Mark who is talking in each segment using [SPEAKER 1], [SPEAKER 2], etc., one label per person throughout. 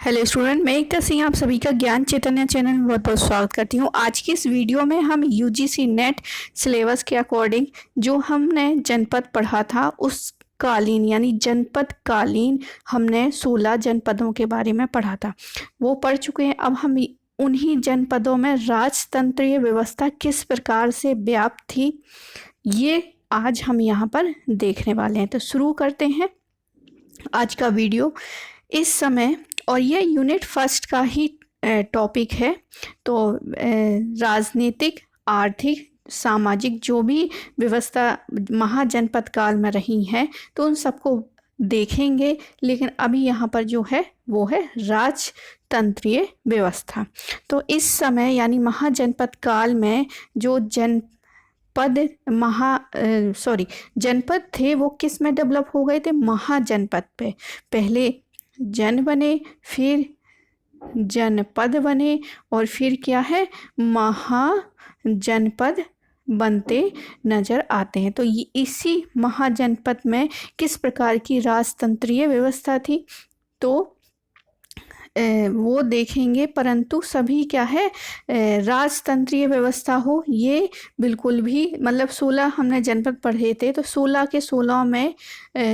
[SPEAKER 1] Hello student, मैं एकता सिंह आप सभी का ज्ञान चैतन्य चैनल में बहुत बहुत स्वागत करती हूँ। आज की इस वीडियो में हम यूजीसी नेट सिलेबस के अकॉर्डिंग जो हमने जनपद पढ़ा था उस कालीन यानी जनपद कालीन हमने 16 जनपदों के बारे में पढ़ा था, वो पढ़ चुके हैं। अब हम उन्हीं जनपदों में राजतंत्रीय व्यवस्था किस प्रकार से व्याप्त थी ये आज हम यहाँ पर देखने वाले हैं। तो शुरू करते हैं आज का वीडियो। इस समय और ये यूनिट फर्स्ट का ही टॉपिक है। तो राजनीतिक, आर्थिक, सामाजिक जो भी व्यवस्था महाजनपद काल में रही है तो उन सबको देखेंगे, लेकिन अभी यहाँ पर जो है वो है राजतंत्रीय व्यवस्था। तो इस समय यानी महाजनपद काल में जो जनपद थे वो किस में डेवलप हो गए थे? महाजनपद पे। पहले जन बने, फिर जनपद बने और फिर क्या है, महाजनपद बनते नजर आते हैं। तो ये इसी महाजनपद में किस प्रकार की राजतंत्रीय व्यवस्था थी तो वो देखेंगे। परंतु सभी क्या है, राजतंत्रीय व्यवस्था हो ये बिल्कुल भी, मतलब 16 हमने जनपद पढ़े थे तो 16 के 16 में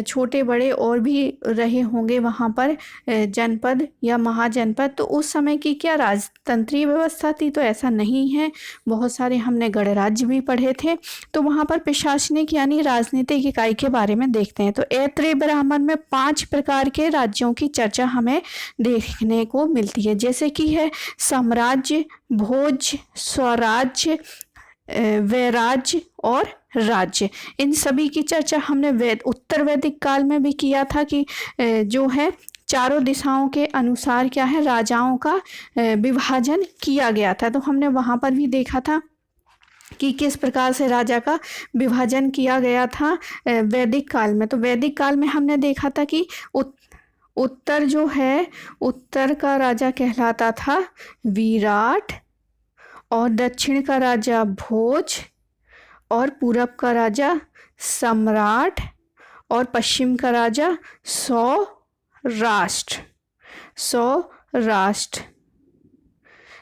[SPEAKER 1] छोटे बड़े और भी रहे होंगे वहाँ पर जनपद या महाजनपद। तो उस समय की क्या राजतंत्रीय व्यवस्था थी? तो ऐसा नहीं है। बहुत सारे हमने गणराज्य भी पढ़े थे। तो वहाँ पर प्रशासनिक यानी राजनीतिक इकाई के बारे में देखते हैं। तो ऐत्रेय ब्राह्मण में 5 प्रकार के राज्यों की चर्चा हमें देखने को मिलती है, जैसे कि है साम्राज्य, भोज, स्वराज्य, वैराज्य और राज्य। इन सभी की चर्चा हमने उत्तर वैदिक काल में भी किया था कि जो है चारों दिशाओं के अनुसार क्या है, राजाओं का विभाजन किया गया था। तो हमने वहाँ पर भी देखा था कि किस प्रकार से राजा का विभाजन किया गया था वैदिक काल में। तो वैदिक काल में हमने देखा था कि उत्तर जो है, उत्तर का राजा कहलाता था विराट, और दक्षिण का राजा भोज, और पूरब का राजा सम्राट, और पश्चिम का राजा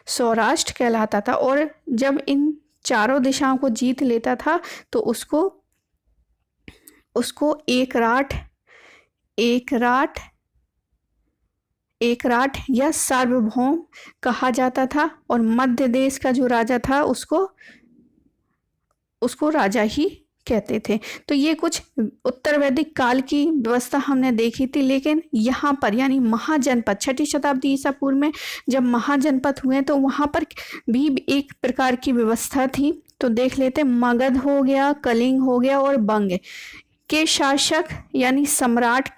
[SPEAKER 1] सौराष्ट्र कहलाता था। और जब इन चारों दिशाओं को जीत लेता था तो उसको एकराट या सार्वभौम कहा जाता था। और मध्य देश का जो राजा था उसको राजा ही कहते थे। तो ये कुछ उत्तर वैदिक काल की व्यवस्था हमने देखी थी। लेकिन यहाँ पर यानी महाजनपद 6ठी शताब्दी ईसा पूर्व में जब महाजनपद हुए तो वहाँ पर भी एक प्रकार की व्यवस्था थी। तो देख लेते, मगध हो गया, कलिंग हो गया और बंग के शासक यानी सम्राट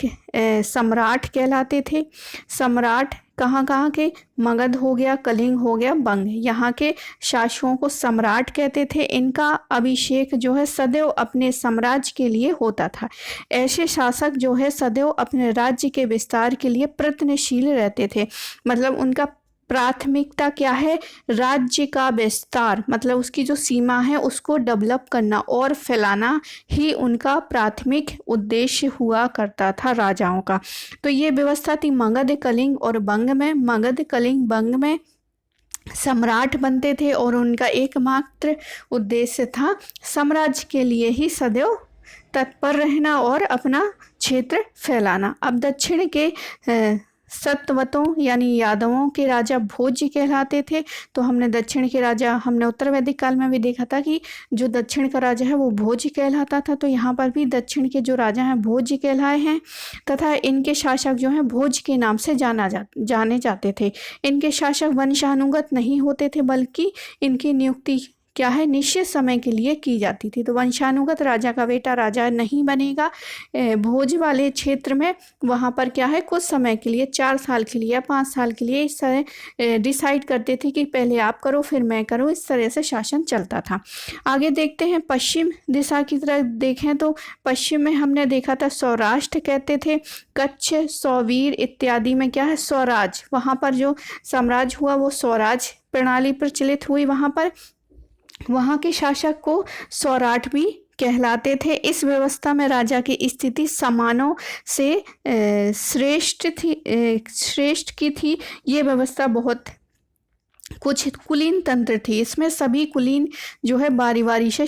[SPEAKER 1] कहलाते थे। सम्राट कहाँ के? मगध हो गया, कलिंग हो गया, बंग। यहाँ के शासकों को सम्राट कहते थे। इनका अभिषेक जो है सदैव अपने साम्राज्य के लिए होता था। ऐसे शासक जो है सदैव अपने राज्य के विस्तार के लिए प्रयत्नशील रहते थे। मतलब उनका प्राथमिकता क्या है? राज्य का विस्तार, मतलब उसकी जो सीमा है उसको डेवलप करना और फैलाना ही उनका प्राथमिक उद्देश्य हुआ करता था राजाओं का। तो ये व्यवस्था थी मगध, कलिंग और बंग में। मगध, कलिंग, बंग में सम्राट बनते थे और उनका एकमात्र उद्देश्य था साम्राज्य के लिए ही सदैव तत्पर रहना और अपना क्षेत्र फैलाना। अब दक्षिण के सतवतों यानी यादवों के राजा भोज कहलाते थे। तो हमने दक्षिण के राजा हमने उत्तर वैदिक काल में भी देखा था कि जो दक्षिण का राजा है वो भोज कहलाता था। तो यहाँ पर भी दक्षिण के जो राजा हैं भोज कहलाए हैं तथा इनके शासक जो हैं भोज के नाम से जाने जाते थे। इनके शासक वंशानुगत नहीं होते थे, बल्कि इनकी नियुक्ति क्या है, निश्चित समय के लिए की जाती थी। तो वंशानुगत राजा का बेटा राजा नहीं बनेगा। भोज वाले क्षेत्र में वहाँ पर क्या है, कुछ समय के लिए 4 साल के लिए या 5 साल के लिए इस तरह डिसाइड करते थे कि पहले आप करो फिर मैं करूँ। इस तरह से शासन चलता था। आगे देखते हैं, पश्चिम दिशा की तरफ देखें तो पश्चिम में हमने देखा था सौराष्ट्र कहते थे। कच्छ, सौवीर इत्यादि में क्या है, स्वराज। वहाँ पर जो साम्राज्य हुआ वो स्वराज प्रणाली प्रचलित हुई। वहाँ के शासक को सौराठ भी कहलाते थे। इस व्यवस्था में राजा की स्थिति समानों से श्रेष्ठ की थी। ये व्यवस्था बहुत कुछ कुलीन तंत्र थी। इसमें सभी कुलीन जो है बारी बारी से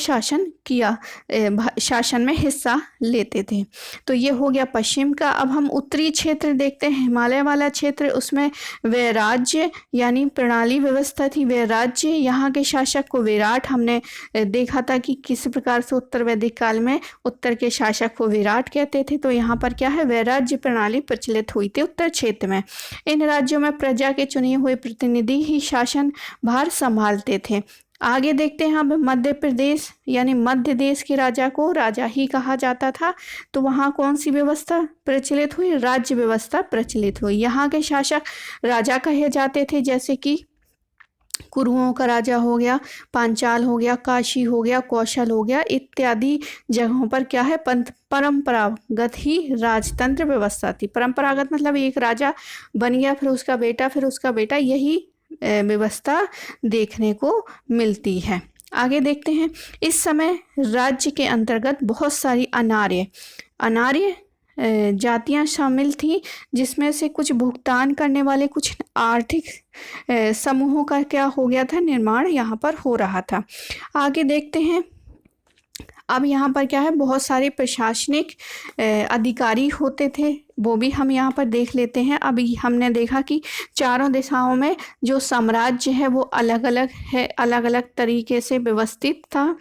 [SPEAKER 1] शासन में हिस्सा लेते थे। तो ये हो गया पश्चिम का। अब हम उत्तरी क्षेत्र देखते हैं, हिमालय वाला क्षेत्र। उसमें वैराज्य यानी प्रणाली व्यवस्था थी। वैराज्य, यहाँ के शासक को विराट, हमने देखा था कि किस प्रकार से उत्तर वैदिक काल में उत्तर के शासक को विराट कहते थे। तो यहाँ पर क्या है, वैराज्य प्रणाली प्रचलित हुई थी उत्तर क्षेत्र में। इन राज्यों में प्रजा के चुने हुए प्रतिनिधि ही शासन भार संभालते थे। आगे देखते हैं अब मध्य प्रदेश यानी मध्य देश के राजा को राजा ही कहा जाता था। तो वहाँ कौन सी व्यवस्था प्रचलित हुई, राज्य व्यवस्था प्रचलित हुई। यहाँ के शासक राजा कहे जाते थे, जैसे कि कुरुओं का राजा हो गया, पांचाल हो गया, काशी हो गया, कौशल हो गया, इत्यादि जगहों पर क्या है, परंपरागत ही राजतंत्र व्यवस्था थी। परंपरागत मतलब एक राजा बन गया, फिर उसका बेटा, फिर उसका बेटा, यही व्यवस्था देखने को मिलती है। आगे देखते हैं, इस समय राज्य के अंतर्गत बहुत सारी अनार्य जातियां शामिल थी, जिसमें से कुछ भुगतान करने वाले कुछ आर्थिक समूहों का क्या हो गया था, निर्माण यहाँ पर हो रहा था। आगे देखते हैं, अब यहाँ पर क्या है, बहुत सारे प्रशासनिक अधिकारी होते थे, वो भी हम यहाँ पर देख लेते हैं। अभी हमने देखा कि चारों दिशाओं में जो साम्राज्य है वो अलग अलग है, अलग अलग तरीके से व्यवस्थित था।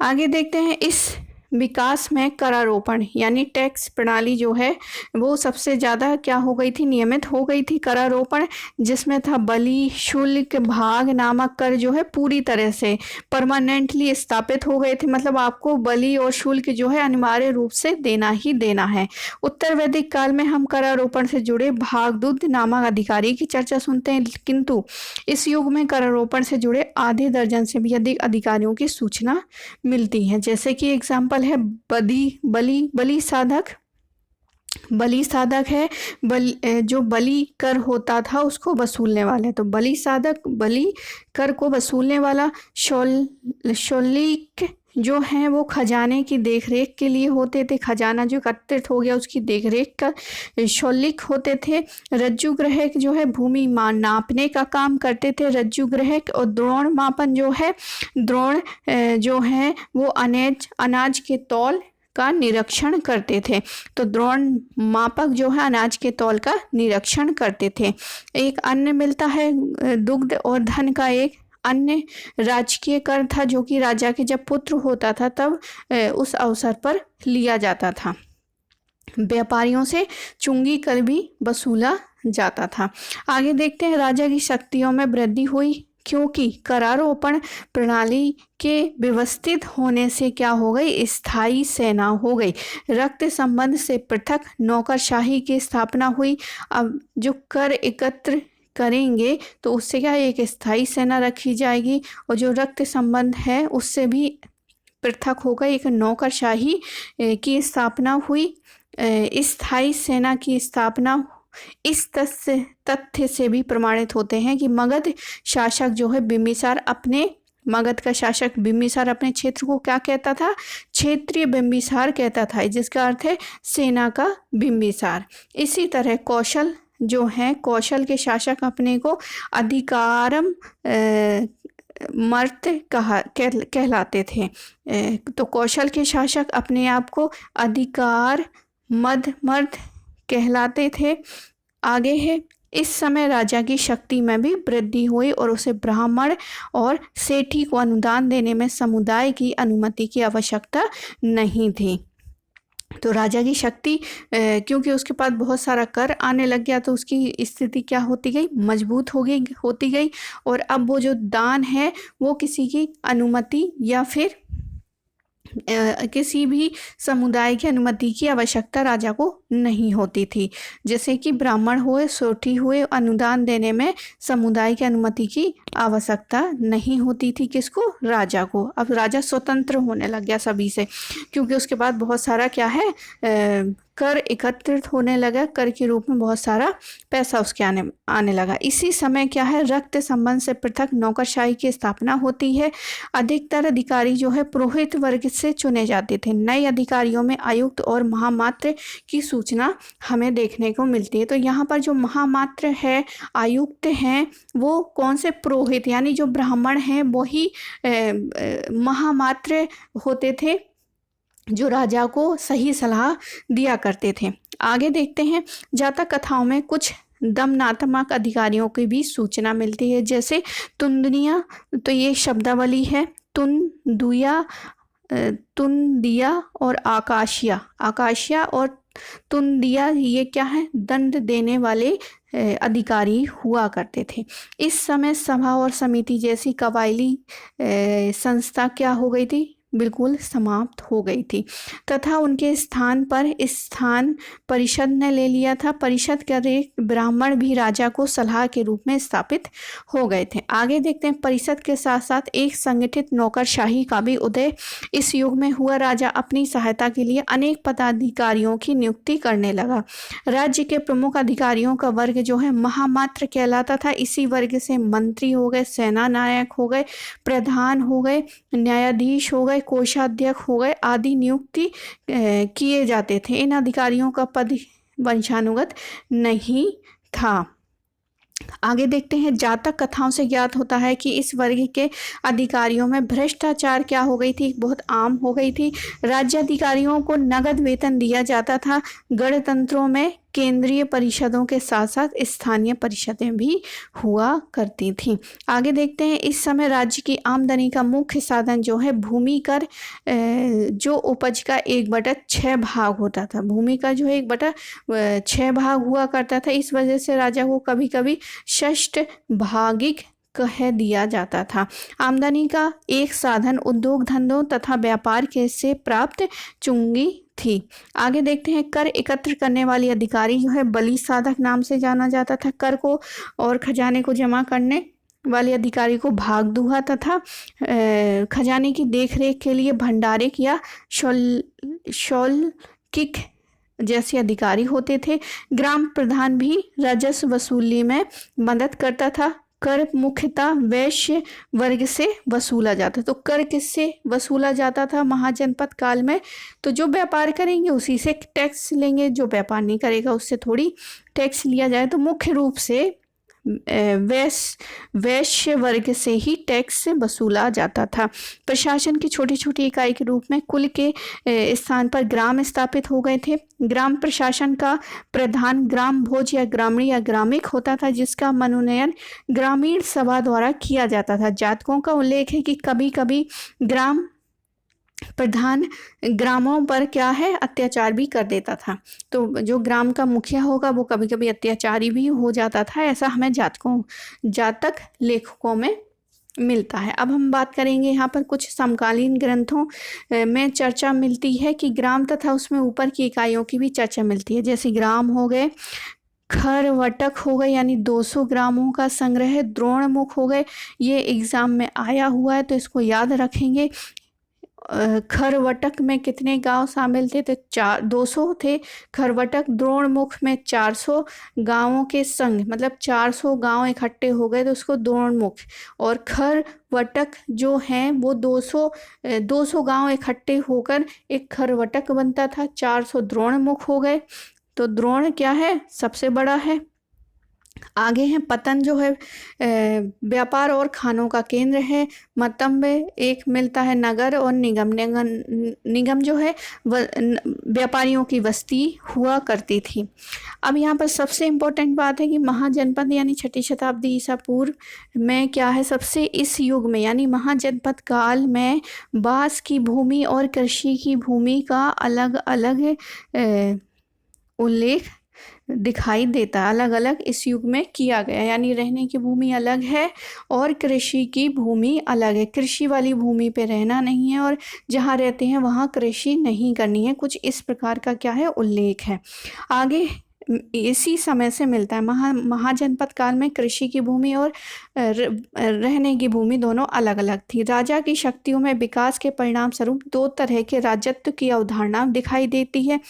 [SPEAKER 1] आगे देखते हैं, इस विकास में करारोपण यानी टैक्स प्रणाली जो है वो सबसे ज़्यादा क्या हो गई थी, नियमित हो गई थी। करारोपण जिसमें था बलि, शुल्क, भाग नामक कर जो है पूरी तरह से परमानेंटली स्थापित हो गए थे। मतलब आपको बलि और शुल्क जो है अनिवार्य रूप से देना ही देना है। उत्तर वैदिक काल में हम करारोपण से जुड़े भागदूत नामक अधिकारी की चर्चा सुनते हैं, किंतु इस युग में करारोपण से जुड़े आधे दर्जन से भी अधिक अधिकारियों की सूचना मिलती है। जैसे कि एग्जाम्पल है बलि साधक है, जो बलि कर होता था उसको वसूलने वाले, तो बलि साधक, बलि कर को वसूलने वाला। शौलिक जो है वो खजाने की देखरेख के लिए होते थे, खजाना जो एकत्रित हो गया उसकी देखरेख का शौलिक होते थे। रज्जुग्रहक जो है भूमि नापने का काम करते थे, रज्जुग्रहक। और द्रोण मापन जो है, द्रोण जो है वो अनाज के तौल का निरीक्षण करते थे। तो द्रोण मापक जो है अनाज के तौल का निरीक्षण करते थे। एक अन्य मिलता है दुग्ध और धन का एक अन्य राजकीय कर था, जो कि राजा के जब पुत्र होता था तब उस अवसर पर लिया जाता था। व्यापारियों से चुंगी कर भी वसूला जाता था। आगे देखते हैं, राजा की शक्तियों में वृद्धि हुई, क्योंकि करारोपण प्रणाली के व्यवस्थित होने से क्या हो गई, स्थायी सेना हो गई। रक्त संबंध से पृथक नौकरशाही की स्थापना हुई। अब जो कर एकत्र करेंगे तो उससे क्या एक स्थायी सेना रखी जाएगी, और जो रक्त संबंध है उससे भी पृथक होकर एक नौकरशाही की स्थापना हुई। स्थायी सेना की स्थापना इस तथ्य से भी प्रमाणित होते हैं कि मगध शासक जो है बिंबिसार मगध का शासक बिंबिसार अपने क्षेत्र को क्या कहता था, क्षेत्रीय बिंबिसार कहता था, जिसका अर्थ है सेना का बिंबिसार। इसी तरह कौशल जो है, कौशल के शासक अपने को अधिकारम मर्द कहलाते थे। तो कौशल के शासक अपने आप को अधिकार मर्द कहलाते थे। आगे है, इस समय राजा की शक्ति में भी वृद्धि हुई और उसे ब्राह्मण और सेठी को अनुदान देने में समुदाय की अनुमति की आवश्यकता नहीं थी। तो राजा की शक्ति क्योंकि उसके पास बहुत सारा कर आने लग गया, तो उसकी स्थिति क्या होती गई, मजबूत होती गई। और अब वो जो दान है वो किसी की अनुमति या फिर किसी भी समुदाय की अनुमति की आवश्यकता राजा को नहीं होती थी। जैसे कि ब्राह्मण हुए, सोठी हुए, अनुदान देने में समुदाय की अनुमति की आवश्यकता नहीं होती थी। किसको? राजा को। अब राजा स्वतंत्र होने लग गया सभी से, क्योंकि उसके बाद बहुत सारा क्या है कर एकत्रित होने लगा, कर के रूप में बहुत सारा पैसा उसके आने लगा। इसी समय क्या है, रक्त संबंध से पृथक नौकरशाही की स्थापना होती है। अधिकतर अधिकारी जो है पुरोहित वर्ग से चुने जाते थे। नए अधिकारियों में आयुक्त और महामात्र की सूचना हमें देखने को मिलती है। तो यहाँ पर जो महामात्र है, आयुक्त हैं, वो कौन से? पुरोहित, यानी जो ब्राह्मण हैं वही महामात्र होते थे, जो राजा को सही सलाह दिया करते थे। आगे देखते हैं, जातक कथाओं में कुछ दमनात्मक अधिकारियों की भी सूचना मिलती है, जैसे तुंदनिया, तो ये शब्दावली है, तुंदिया और आकाशिया और तुंदिया, ये क्या है? दंड देने वाले अधिकारी हुआ करते थे। इस समय सभा और समिति जैसी कबायली संस्था क्या हो गई थी? बिल्कुल समाप्त हो गई थी, तथा उनके स्थान पर स्थान परिषद ने ले लिया था। परिषद के एक ब्राह्मण भी राजा को सलाह के रूप में स्थापित हो गए थे। आगे देखते हैं, परिषद के साथ साथ एक संगठित नौकरशाही का भी उदय इस युग में हुआ। राजा अपनी सहायता के लिए अनेक पदाधिकारियों की नियुक्ति करने लगा। राज्य के प्रमुख अधिकारियों का वर्ग जो है महामात्र कहलाता था। इसी वर्ग से मंत्री हो गए, सेना नायक हो गए, प्रधान हो गए, न्यायाधीश हो गए, कोषाध्यक्ष हो गए आदि नियुक्ति किए जाते थे। इन अधिकारियों का पद वंशानुगत नहीं था। आगे देखते हैं, जातक कथाओं से ज्ञात होता है कि इस वर्ग के अधिकारियों में भ्रष्टाचार क्या हो गई थी? बहुत आम हो गई थी। राज्य अधिकारियों को नगद वेतन दिया जाता था। गणतंत्रों में केंद्रीय परिषदों के साथ साथ स्थानीय परिषदें भी हुआ करती थीं। आगे देखते हैं, इस समय राज्य की आमदनी का मुख्य साधन जो है भूमि कर, जो उपज का 1/6 भाग होता था। भूमि का जो है 1/6 भाग हुआ करता था। इस वजह से राजा को कभी कभी षष्ठ भागिक कह दिया जाता था। आमदनी का एक साधन उद्योग धंधों तथा व्यापार के से प्राप्त चुंगी थी। आगे देखते हैं, कर एकत्र करने वाली अधिकारी जो है बलि साधक नाम से जाना जाता था। कर को और खजाने को जमा करने वाले अधिकारी को भागदुहा तथा खजाने की देखरेख के लिए भंडारिक या शौल्किक जैसे अधिकारी होते थे। ग्राम प्रधान भी राजस्व वसूली में मदद करता था। कर मुख्यतः वैश्य वर्ग से वसूला जाता। तो कर किससे वसूला जाता था महाजनपद काल में? तो जो व्यापार करेंगे उसी से टैक्स लेंगे, जो व्यापार नहीं करेगा उससे थोड़ी टैक्स लिया जाए। तो मुख्य रूप से वैश्य वर्ग से ही टैक्स वसूला जाता था। प्रशासन की छोटी छोटी इकाई के रूप में कुल के स्थान पर ग्राम स्थापित हो गए थे। ग्राम प्रशासन का प्रधान ग्राम भोज या ग्रामीण या ग्रामिक होता था, जिसका मनोनयन ग्रामीण सभा द्वारा किया जाता था। जातकों का उल्लेख है कि कभी कभी ग्राम प्रधान ग्रामों पर क्या है अत्याचार भी कर देता था। तो जो ग्राम का मुखिया होगा वो कभी कभी अत्याचारी भी हो जाता था। ऐसा हमें जातक लेखकों में मिलता है। अब हम बात करेंगे यहाँ पर कुछ समकालीन ग्रंथों में चर्चा मिलती है कि ग्राम तथा उसमें ऊपर की इकाइयों की भी चर्चा मिलती है। जैसे ग्राम हो गए, खरवटक हो गए यानी 200 ग्रामों का संग्रह, द्रोणमुख हो गए, ये एग्जाम में आया हुआ है तो इसको याद रखेंगे। खरवटक में कितने गांव शामिल थे? तो 200 थे। खरवटक द्रोणमुख में 400 गांवों के संग, मतलब 400 गांव इकट्ठे हो गए तो उसको द्रोणमुख। और खरवटक जो हैं वो 200 गांव इकट्ठे होकर एक खरवटक बनता था। 400 द्रोणमुख हो गए। तो द्रोण क्या है? सबसे बड़ा है। आगे है पतन जो है व्यापार और खानों का केंद्र है। मतंब एक मिलता है नगर और निगम। निगम जो है व्यापारियों की बस्ती हुआ करती थी। अब यहाँ पर सबसे इम्पोर्टेंट बात है कि महाजनपद यानी 6ठी शताब्दी ईसा पूर्व में क्या है, सबसे इस युग में यानी महाजनपद काल में बांस की भूमि और कृषि की भूमि का अलग अलग उल्लेख दिखाई देता। अलग अलग इस युग में किया गया, यानी रहने की भूमि अलग है और कृषि की भूमि अलग है। कृषि वाली भूमि पे रहना नहीं है और जहाँ रहते हैं वहाँ कृषि नहीं करनी है। कुछ इस प्रकार का क्या है उल्लेख है। आगे इसी समय से मिलता है। महाजनपद काल में कृषि की भूमि और रहने की भूमि दोनों अलग अलग थी। राजा की शक्तियों में विकास के परिणाम स्वरूप दो तरह के राजत्व की अवधारणा दिखाई देती है।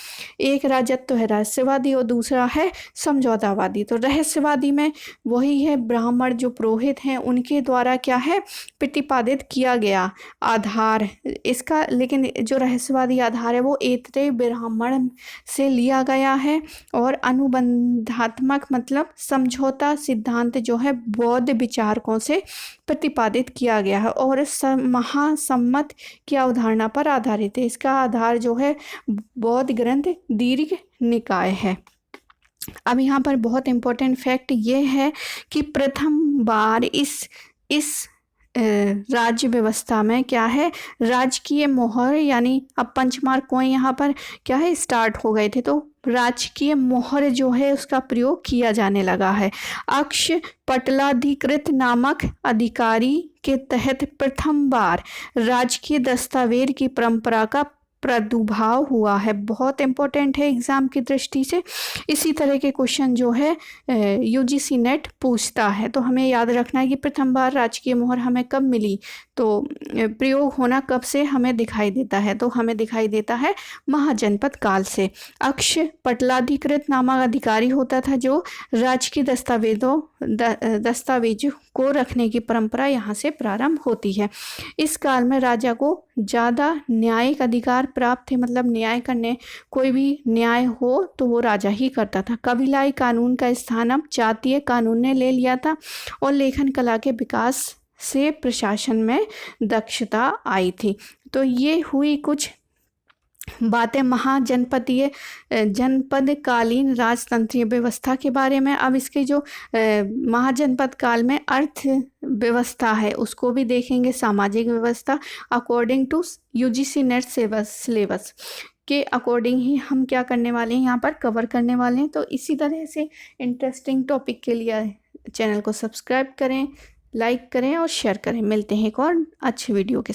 [SPEAKER 1] एक राजत्व है रहस्यवादी और दूसरा है समझौतावादी। तो रहस्यवादी में वही है ब्राह्मण जो पुरोहित हैं उनके द्वारा क्या है प्रतिपादित किया गया आधार इसका, लेकिन जो रहस्यवादी आधार है वो ऐतरेय ब्राह्मण से लिया गया है। और अनुबंधात्मक मतलब समझौता सिद्धांत जो है बौद्ध विचारकों से प्रतिपादित किया गया है और महासम्मत की अवधारणा पर आधारित है। इसका आधार जो है बौद्ध ग्रंथ दीर्घ निकाय है। अब यहाँ पर बहुत इम्पोर्टेंट फैक्ट ये है कि प्रथम बार इस राज्य व्यवस्था में क्या है राजकीय मोहर, यानी अब पंचमार्क कॉइन यहाँ पर क्या है स्टार्ट हो गए थे, तो राजकीय मोहर जो है उसका प्रयोग किया जाने लगा है। अक्ष पटलाधिकृत नामक अधिकारी के तहत प्रथम बार राजकीय दस्तावेज की परंपरा का प्रादुर्भाव हुआ है। बहुत इंपॉर्टेंट है एग्जाम की दृष्टि से। इसी तरह के क्वेश्चन जो है यूजीसी नेट पूछता है, तो हमें याद रखना है कि प्रथम बार राजकीय मोहर हमें कब मिली, तो प्रयोग होना कब से हमें दिखाई देता है, तो हमें दिखाई देता है महाजनपद काल से। अक्ष पटलाधिकृत नामक अधिकारी होता था जो राजकीय दस्तावेज को रखने की परंपरा यहाँ से प्रारंभ होती है। इस काल में राजा को ज़्यादा न्यायिक अधिकार प्राप्त थे, मतलब न्याय करने, कोई भी न्याय हो तो वो राजा ही करता था। कबीलाई कानून का स्थान अब जातीय कानून ने ले लिया था और लेखन कला के विकास से प्रशासन में दक्षता आई थी। तो ये हुई कुछ बातें महाजनपदीय जनपदकालीन राजतंत्रीय व्यवस्था के बारे में। अब इसके जो महाजनपद काल में अर्थ व्यवस्था है उसको भी देखेंगे, सामाजिक व्यवस्था according to UGC NET syllabus के अकॉर्डिंग ही हम क्या करने वाले हैं यहाँ पर कवर करने वाले हैं। तो इसी तरह से इंटरेस्टिंग टॉपिक के लिए चैनल को सब्सक्राइब करें, लाइक करें और शेयर करें। मिलते हैं एक और अच्छे वीडियो के